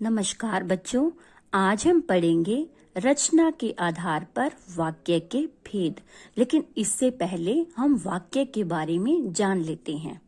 नमस्कार बच्चों, आज हम पढ़ेंगे रचना के आधार पर वाक्य के भेद। लेकिन इससे पहले हम वाक्य के बारे में जान लेते हैं।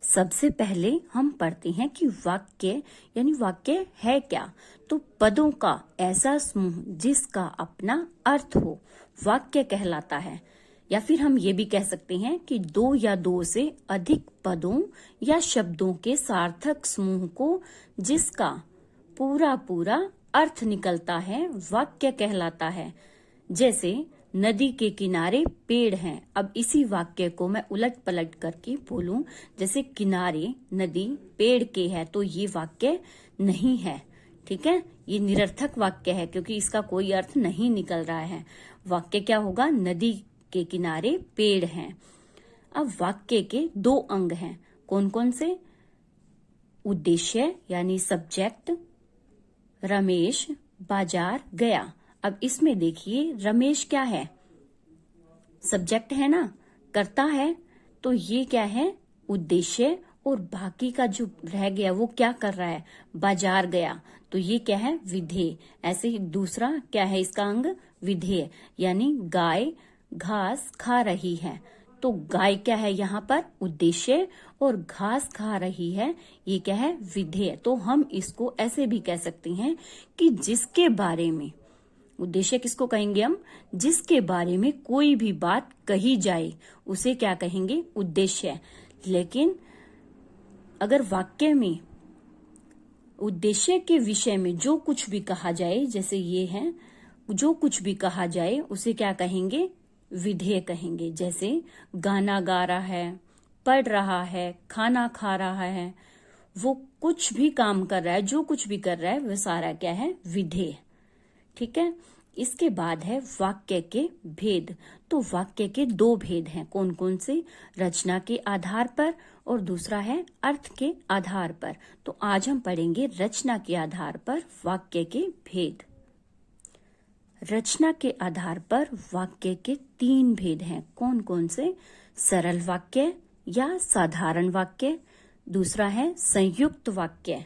सबसे पहले हम पढ़ते हैं कि वाक्य यानी वाक्य है क्या। तो पदों का ऐसा समूह जिसका अपना अर्थ हो वाक्य कहलाता है। या फिर हम ये भी कह सकते हैं कि दो या दो से अधिक पदों या शब्दों के सार्थक समूह को जिसका पूरा पूरा अर्थ निकलता है वाक्य कहलाता है। जैसे नदी के किनारे पेड़ हैं। अब इसी वाक्य को मैं उलट पलट करके बोलूं, जैसे किनारे नदी पेड़ के है, तो ये वाक्य नहीं है। ठीक है, ये निरर्थक वाक्य है क्योंकि इसका कोई अर्थ नहीं निकल रहा है। वाक्य क्या होगा? नदी के किनारे पेड़ हैं। अब वाक्य के दो अंग हैं, कौन कौन से? उद्देश्य यानी सब्जेक्ट, रमेश बाजार गया। अब इसमें देखिए रमेश क्या है? सब्जेक्ट है ना, करता है। तो ये क्या है? उद्देश्य। और बाकी का जो रह गया वो क्या कर रहा है? बाजार गया। तो ये क्या है? विधेय। ऐसे ही दूसरा क्या है इसका अंग? विधेय, यानी गाय घास खा रही है। तो गाय क्या है यहाँ पर? उद्देश्य। और घास खा रही है, ये क्या है? विधेय। तो हम इसको ऐसे भी कह सकते हैं कि जिसके बारे में, उद्देश्य किसको कहेंगे हम? जिसके बारे में कोई भी बात कही जाए उसे क्या कहेंगे? उद्देश्य। लेकिन अगर वाक्य में उद्देश्य के विषय में जो कुछ भी कहा जाए, जैसे ये है, जो कुछ भी कहा जाए उसे क्या कहेंगे? विधेय कहेंगे। जैसे गाना गा रहा है, पढ़ रहा है, खाना खा रहा है, वो कुछ भी काम कर रहा है, जो कुछ भी कर रहा है वह सारा क्या है? विधेय। ठीक है, इसके बाद है वाक्य के भेद। तो वाक्य के दो भेद हैं, कौन कौन से? रचना के आधार पर और दूसरा है अर्थ के आधार पर। तो आज हम पढ़ेंगे रचना के आधार पर वाक्य के भेद। रचना के आधार पर वाक्य के तीन भेद हैं, कौन कौन से? सरल वाक्य या साधारण वाक्य, दूसरा है संयुक्त वाक्य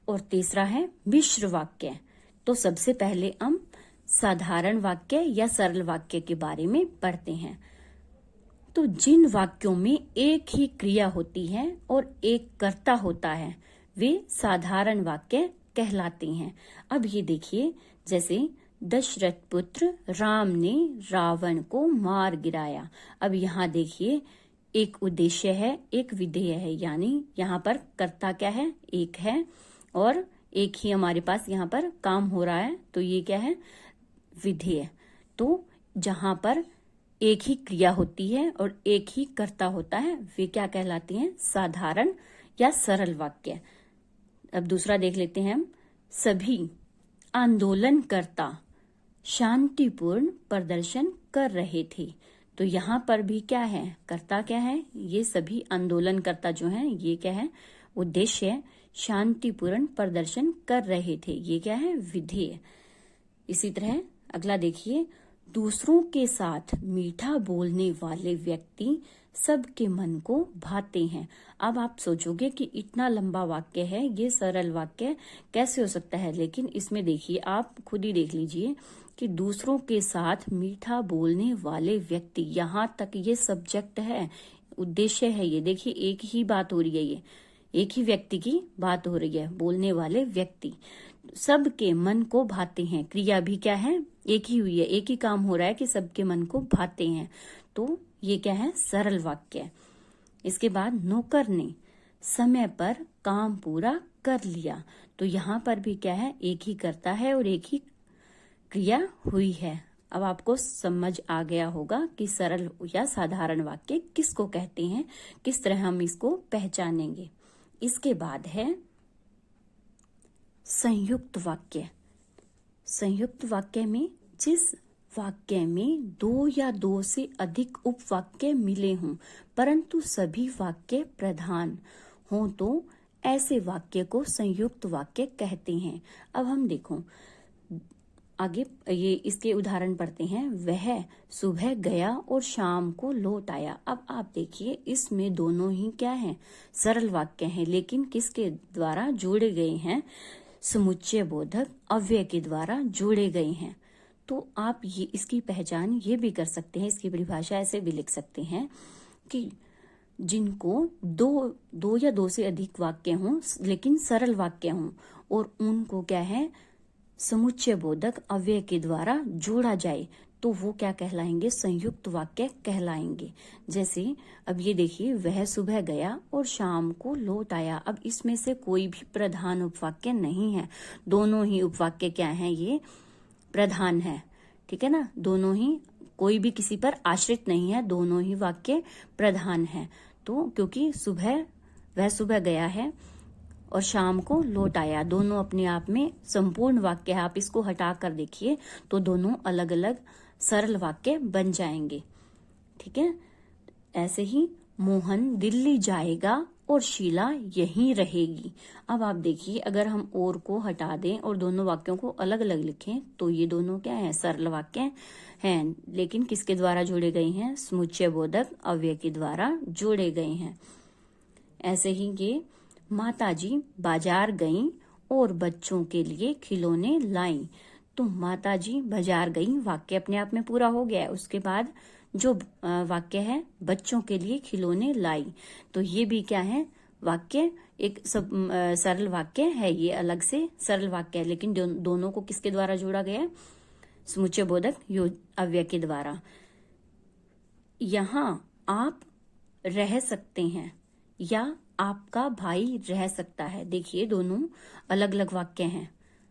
और तीसरा है मिश्र वाक्य। तो सबसे पहले हम साधारण वाक्य या सरल वाक्य के बारे में पढ़ते हैं। तो जिन वाक्यों में एक ही क्रिया होती है और एक कर्ता होता है वे साधारण वाक्य कहलाते हैं। अब ये देखिए, जैसे दशरथ पुत्र राम ने रावण को मार गिराया। अब यहाँ देखिए, एक उद्देश्य है, एक विधेय है, यानी यहाँ पर कर्ता क्या है? एक है और एक ही हमारे पास यहाँ पर काम हो रहा है। तो ये क्या है? विधेय। तो जहां पर एक ही क्रिया होती है और एक ही कर्ता होता है वे क्या कहलाती हैं? साधारण या सरल वाक्य। अब दूसरा देख लेते हैं हम। सभी आंदोलनकर्ता शांतिपूर्ण प्रदर्शन कर रहे थे। तो यहाँ पर भी क्या है? कर्ता क्या है? ये सभी आंदोलनकर्ता जो हैं ये क्या है? उद्देश्य। शांतिपूर्ण प्रदर्शन कर रहे थे, ये क्या है? विधेय। इसी तरह अगला देखिए, दूसरों के साथ मीठा बोलने वाले व्यक्ति सबके मन को भाते हैं। अब आप सोचोगे कि इतना लंबा वाक्य है, ये सरल वाक्य कैसे हो सकता है? लेकिन इसमें देखिए, आप खुद ही देख लीजिए कि दूसरों के साथ मीठा बोलने वाले व्यक्ति, यहाँ तक ये सब्जेक्ट है, उद्देश्य है। ये देखिए एक ही बात हो रही है, ये एक ही व्यक्ति की बात हो रही है, बोलने वाले व्यक्ति सबके मन को भाते हैं। क्रिया भी क्या है? एक ही हुई है, एक ही काम हो रहा है कि सबके मन को भाते हैं। तो ये क्या है? सरल वाक्य। इसके बाद नौकर ने समय पर काम पूरा कर लिया। तो यहाँ पर भी क्या है? एक ही करता है और एक ही क्रिया हुई है। अब आपको समझ आ गया होगा कि सरल या साधारण वाक्य किसको कहते हैं, किस तरह हम इसको पहचानेंगे। इसके बाद है संयुक्त वाक्य। संयुक्त वाक्य में जिस वाक्य में दो या दो से अधिक उपवाक्य मिले हों परंतु सभी वाक्य प्रधान हों, तो ऐसे वाक्य को संयुक्त वाक्य कहते हैं। अब हम देखो, आगे ये इसके उदाहरण पढ़ते हैं। वह सुबह गया और शाम को लौट आया। अब आप देखिए इसमें दोनों ही क्या हैं, सरल वाक्य हैं, लेकिन किसके द्वारा जोड़े गए हैं, समुच्चय बोधक अव्यय के द्वारा जोड़े गए हैं। तो आप ये इसकी पहचान ये भी कर सकते हैं, इसकी परिभाषा ऐसे भी लिख सकते हैं कि जिनको दो या दो से अधिक वाक्य हों लेकिन सरल वाक्य हों और उनको क्या है, समुच्चय बोधक अव्यय के द्वारा जोड़ा जाए, तो वो क्या कहलाएंगे, संयुक्त वाक्य कहलाएंगे। जैसे अब ये देखिए, वह सुबह गया और शाम को लौट आया। अब इसमें से कोई भी प्रधान उपवाक्य नहीं है, दोनों ही उपवाक्य क्या हैं, ये प्रधान है, ठीक है ना। दोनों ही, कोई भी किसी पर आश्रित नहीं है, दोनों ही वाक्य प्रधान है। तो क्योंकि वह सुबह गया है और शाम को लौट आया, दोनों अपने आप में संपूर्ण वाक्य है। आप इसको हटा कर देखिए तो दोनों अलग अलग सरल वाक्य बन जाएंगे, ठीक है। ऐसे ही मोहन दिल्ली जाएगा और शीला यहीं रहेगी। अब आप देखिए, अगर हम और को हटा दें और दोनों वाक्यों को अलग अलग लिखें तो ये दोनों क्या है, सरल वाक्य हैं, लेकिन किसके द्वारा जोड़े गए हैं, समुच्चय बोधक अव्यय के द्वारा जोड़े गए हैं। ऐसे ही ये माताजी बाजार गईं और बच्चों के लिए खिलौने लाईं। तो माताजी बाजार गईं वाक्य अपने आप में पूरा हो गया है। उसके बाद जो वाक्य है, बच्चों के लिए खिलौने लाई, तो ये भी क्या है, वाक्य एक सरल वाक्य है, ये अलग से सरल वाक्य है, लेकिन दोनों को किसके द्वारा जोड़ा गया है, समुच्चय बोधक अव्यय के द्वारा। यहाँ आप रह सकते हैं या आपका भाई रह सकता है। देखिए दोनों अलग अलग वाक्य हैं,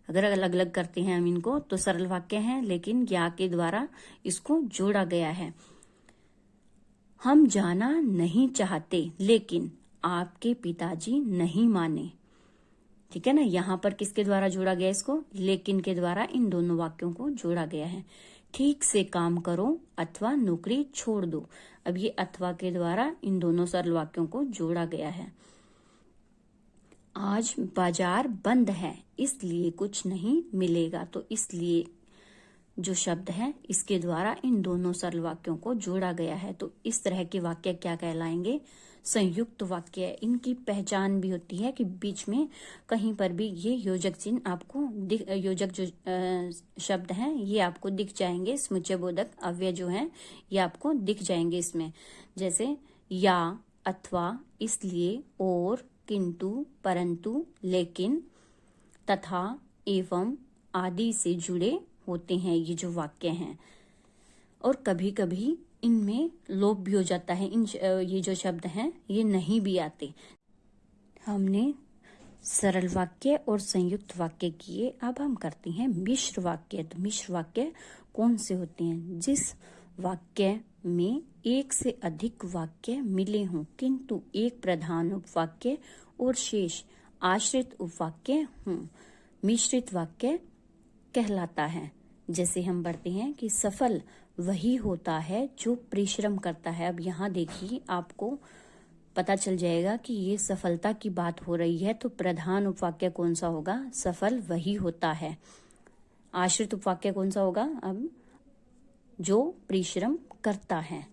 अगर अलग अलग करते हैं हम इनको तो सरल वाक्य हैं, लेकिन या के द्वारा इसको जोड़ा गया है। हम जाना नहीं चाहते लेकिन आपके पिताजी नहीं माने, ठीक है ना। यहाँ पर किसके द्वारा जोड़ा गया, इसको लेकिन के द्वारा इन दोनों वाक्यों को जोड़ा गया है। ठीक से काम करो अथवा नौकरी छोड़ दो। अब ये अथवा के द्वारा इन दोनों सरल वाक्यों को जोड़ा गया है। आज बाजार बंद है इसलिए कुछ नहीं मिलेगा। तो इसलिए जो शब्द है इसके द्वारा इन दोनों सरल वाक्यों को जोड़ा गया है। तो इस तरह के वाक्य क्या कहलाएंगे, संयुक्त वाक्य। इनकी पहचान भी होती है कि बीच में कहीं पर भी ये योजक चिन्ह आपको योजक जो शब्द हैं ये आपको दिख जाएंगे, समुच्चय बोधक अव्यय जो हैं ये आपको दिख जाएंगे इसमें। जैसे या, अथवा, इसलिए, और, किंतु, परंतु, लेकिन, तथा, एवं आदि से जुड़े होते हैं ये जो वाक्य हैं। और कभी कभी इनमें लोप भी हो जाता है, ये जो शब्द हैं ये नहीं भी आते। हमने सरल वाक्य और संयुक्त वाक्य किए, अब हम करते हैं मिश्र वाक्य। तो मिश्र वाक्य कौन से होते हैं, जिस वाक्य में एक से अधिक वाक्य मिले हों किंतु एक प्रधान उपवाक्य और शेष आश्रित उपवाक्य हों, मिश्रित वाक्य कहलाता है। जैसे हम पढ़ते हैं कि सफल वही होता है जो परिश्रम करता है। अब यहाँ देखिए आपको पता चल जाएगा कि ये सफलता की बात हो रही है, तो प्रधान उपवाक्य कौन सा होगा, सफल वही होता है। आश्रित उपवाक्य कौन सा होगा, अब जो परिश्रम करता है।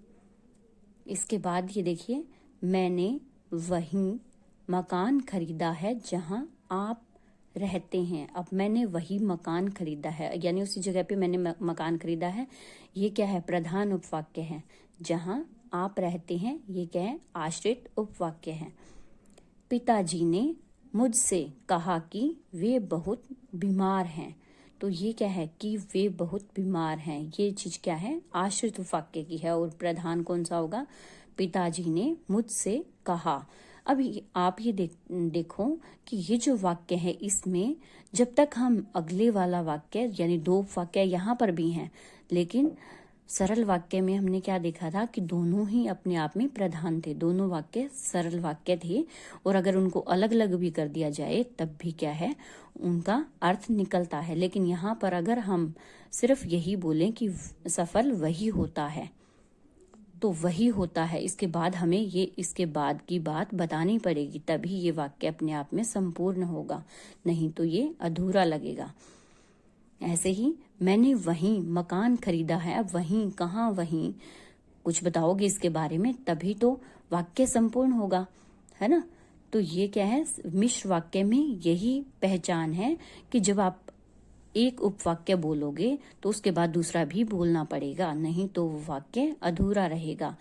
इसके बाद ये देखिए, मैंने वही मकान खरीदा है जहां आप रहते हैं। अब मैंने वही मकान खरीदा है, यानी उसी जगह पे मैंने मकान खरीदा है, ये क्या है, प्रधान उपवाक्य है। जहां आप रहते हैं ये क्या है, आश्रित उपवाक्य है। पिताजी ने मुझसे कहा कि वे बहुत बीमार हैं। तो ये क्या है कि वे बहुत बीमार हैं, ये चीज क्या है, आश्रित उपवाक्य की है। और प्रधान कौन सा होगा, पिताजी ने मुझसे कहा। अब आप ये देखो कि ये जो वाक्य है इसमें जब तक हम अगले वाला वाक्य यानी दो वाक्य यहाँ पर भी हैं, लेकिन सरल वाक्य में हमने क्या देखा था कि दोनों ही अपने आप में प्रधान थे, दोनों वाक्य सरल वाक्य थे। और अगर उनको अलग अलग भी कर दिया जाए तब भी क्या है, उनका अर्थ निकलता है। लेकिन यहाँ पर अगर हम सिर्फ यही बोलें कि सफल वही होता है, तो वही होता है, इसके बाद हमें ये इसके बाद की बात बतानी पड़ेगी, तभी ये वाक्य अपने आप में संपूर्ण होगा, नहीं तो ये अधूरा लगेगा। ऐसे ही मैंने वहीं मकान खरीदा है, अब वहीं कहाँ वहीं कुछ बताओगे इसके बारे में, तभी तो वाक्य संपूर्ण होगा, है ना। तो ये क्या है, मिश्र वाक्य में यही पहचान है कि जब आप एक उपवाक्य बोलोगे तो उसके बाद दूसरा भी बोलना पड़ेगा, नहीं तो वो वाक्य अधूरा रहेगा।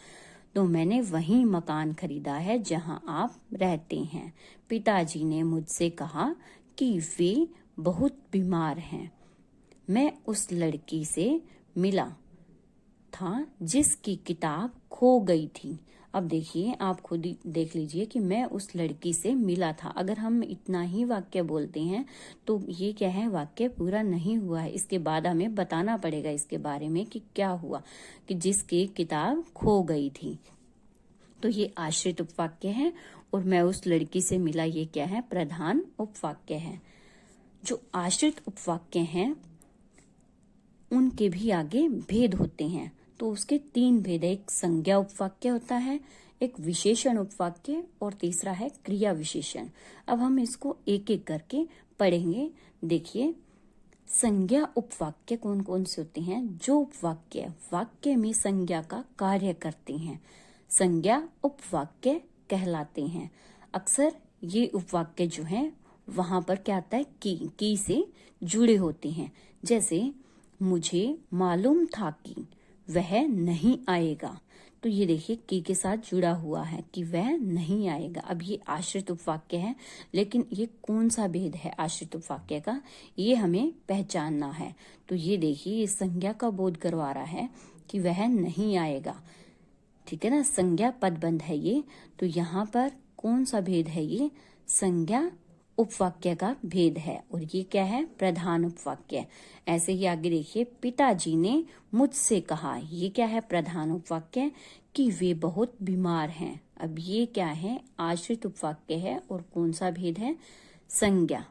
तो मैंने वही मकान खरीदा है जहां आप रहते हैं। पिताजी ने मुझसे कहा कि वे बहुत बीमार हैं। मैं उस लड़की से मिला था जिसकी किताब खो गई थी। अब देखिए, आप खुद ही देख लीजिए कि मैं उस लड़की से मिला था। अगर हम इतना ही वाक्य बोलते हैं तो ये क्या है, वाक्य पूरा नहीं हुआ है। इसके बाद हमें बताना पड़ेगा इसके बारे में कि क्या हुआ, कि जिसकी किताब खो गई थी। तो ये आश्रित उपवाक्य है, और मैं उस लड़की से मिला, ये क्या है, प्रधान उपवाक्य है। जो आश्रित उपवाक्य हैं उनके भी आगे भेद होते हैं। तो उसके 3 भेद है। एक संज्ञा उपवाक्य होता है, एक विशेषण उपवाक्य, और तीसरा है क्रिया विशेषण। अब हम इसको एक एक करके पढ़ेंगे। देखिए, संज्ञा उपवाक्य कौन कौन से होते हैं? जो उपवाक्य वाक्य में संज्ञा का कार्य करते हैं, संज्ञा उपवाक्य कहलाते हैं। अक्सर ये उपवाक्य जो है वहां पर क्या आता है, की से जुड़े होते हैं। जैसे मुझे मालूम था कि वह नहीं आएगा, तो ये देखिए की के साथ जुड़ा हुआ है कि वह नहीं आएगा। अब ये आश्रित उपवाक्य है, लेकिन ये कौन सा भेद है आश्रित उपवाक्य का, ये हमें पहचानना है। तो ये देखिए, ये संज्ञा का बोध करवा रहा है कि वह नहीं आएगा, ठीक है ना, संज्ञा पदबंध है ये। तो यहाँ पर कौन सा भेद है, ये संज्ञा उपवाक्य का भेद है, और ये क्या है, प्रधान उपवाक्य। ऐसे ही आगे देखिए, पिताजी ने मुझसे कहा, ये क्या है, प्रधान उपवाक्य, कि वे बहुत बीमार हैं। अब ये क्या है, आश्रित उपवाक्य है, और कौन सा भेद है, संज्ञा,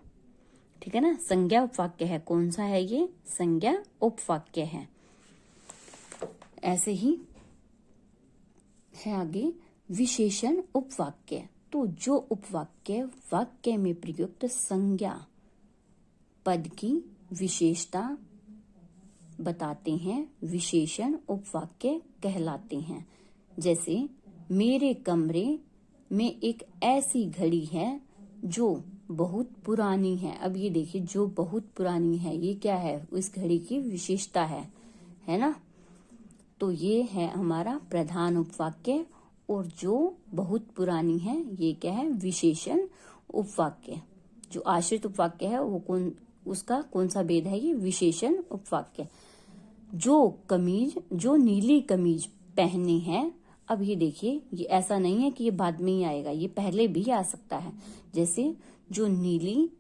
ठीक है ना, संज्ञा उपवाक्य है। कौन सा है ये, संज्ञा उपवाक्य है। ऐसे ही है आगे विशेषण उपवाक्य। तो जो उपवाक्य वाक्य में प्रयुक्त संज्ञा पद की विशेषता बताते हैं, विशेषण उपवाक्य कहलाते हैं। जैसे मेरे कमरे में एक ऐसी घड़ी है जो बहुत पुरानी है। अब ये देखिए, जो बहुत पुरानी है, ये क्या है, उस घड़ी की विशेषता है ना। तो ये है हमारा प्रधान उपवाक्य, और जो बहुत पुरानी है ये क्या है, विशेषण उपवाक्य। जो आश्रित उपवाक्य है वो उसका कौन सा भेद है, ये विशेषण उपवाक्य। जो नीली कमीज पहने हैं। अब ये देखिए, ये ऐसा नहीं है कि ये बाद में ही आएगा, ये पहले भी आ सकता है। जैसे जो नीली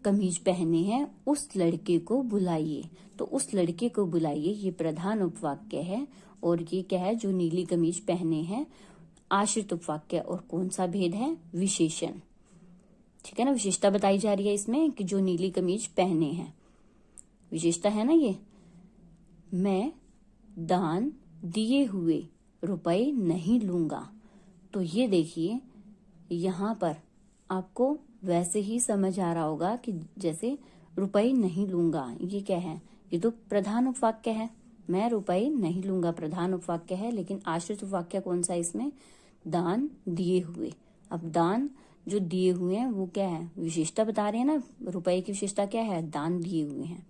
कमीज पहने हैं उस लड़के को बुलाइए, तो उस लड़के को बुलाइए ये प्रधान उपवाक्य है, और ये क्या है, जो नीली कमीज पहने हैं, आश्रित उपवाक्य। और कौन सा भेद है, विशेषण, ठीक है ना, विशेषता बताई जा रही है इसमें कि जो नीली कमीज पहने हैं, विशेषता है ना ये। मैं दान दिए हुए रुपए नहीं लूंगा। तो ये देखिए, यहाँ पर आपको वैसे ही समझ आ रहा होगा कि जैसे रुपए नहीं लूंगा, ये क्या है, ये तो प्रधान उपवाक्य है। मैं रुपए नहीं लूंगा प्रधान उपवाक्य है, लेकिन आश्रित उपवाक्य कौन सा है इसमें, दान दिए हुए। अब दान जो दिए हुए हैं वो क्या है, विशेषता बता रहे हैं ना, रुपए की विशेषता क्या है, दान दिए हुए हैं,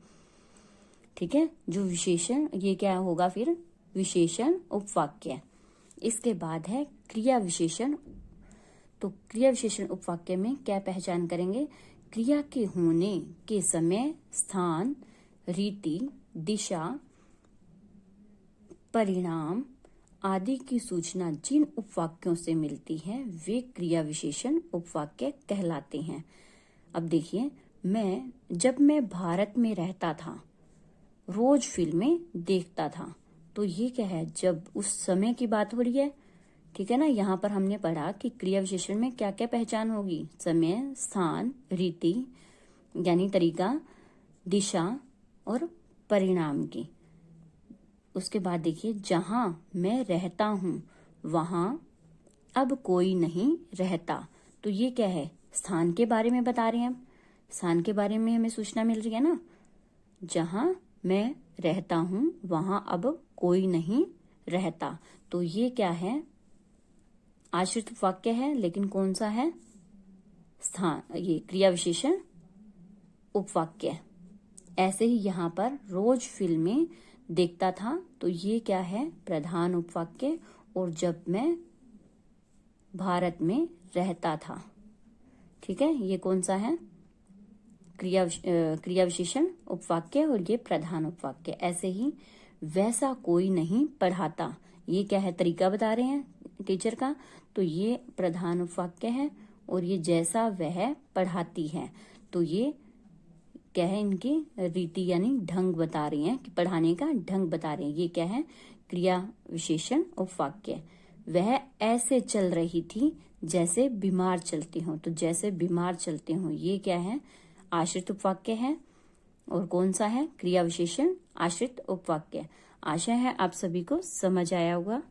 ठीक है। जो विशेषण, ये क्या होगा फिर, विशेषण उपवाक्य। इसके बाद है क्रिया विशेषण। तो क्रिया विशेषण उपवाक्य में क्या पहचान करेंगे, क्रिया के होने के समय, स्थान, रीति, दिशा, परिणाम आदि की सूचना जिन उपवाक्यों से मिलती है वे क्रिया विशेषण उपवाक्य कहलाते हैं। अब देखिए, जब मैं भारत में रहता था रोज फिल्में देखता था। तो ये क्या है, जब उस समय की बात हो रही है, ठीक है ना। यहाँ पर हमने पढ़ा कि क्रिया विशेषण में क्या क्या पहचान होगी, समय, स्थान, रीति यानी तरीका, दिशा और परिणाम की। उसके बाद देखिए, जहां मैं रहता हूं वहां अब कोई नहीं रहता। तो ये क्या है, स्थान के बारे में बता रहे हैं हम, स्थान के बारे में हमें सूचना मिल रही है ना। जहां मैं रहता हूं वहां अब कोई नहीं रहता। तो ये क्या है, आश्रित वाक्य है, लेकिन कौन सा है, स्थान, ये क्रिया विशेषण उपवाक्य। ऐसे ही यहाँ पर रोज फिल्में देखता था, तो ये क्या है, प्रधान उपवाक्य। और जब मैं भारत में रहता था, ठीक है, ये कौन सा है, क्रिया विशेषण उपवाक्य, और ये प्रधान उपवाक्य। ऐसे ही वैसा कोई नहीं पढ़ाता, ये क्या है, तरीका बता रहे हैं टीचर का, तो ये प्रधान उपवाक्य है। और ये जैसा वह पढ़ाती है, तो ये क्या है, इनकी रीति यानी ढंग बता रही हैं कि पढ़ाने का ढंग बता रहे हैं। ये क्या है, क्रिया विशेषण उपवाक्य। वह ऐसे चल रही थी जैसे बीमार चलती हूँ, तो जैसे बीमार चलती हूँ ये क्या है, आश्रित उपवाक्य है। और कौन सा है, क्रिया विशेषण आश्रित उपवाक्य। आशा है आप सभी को समझ आया होगा।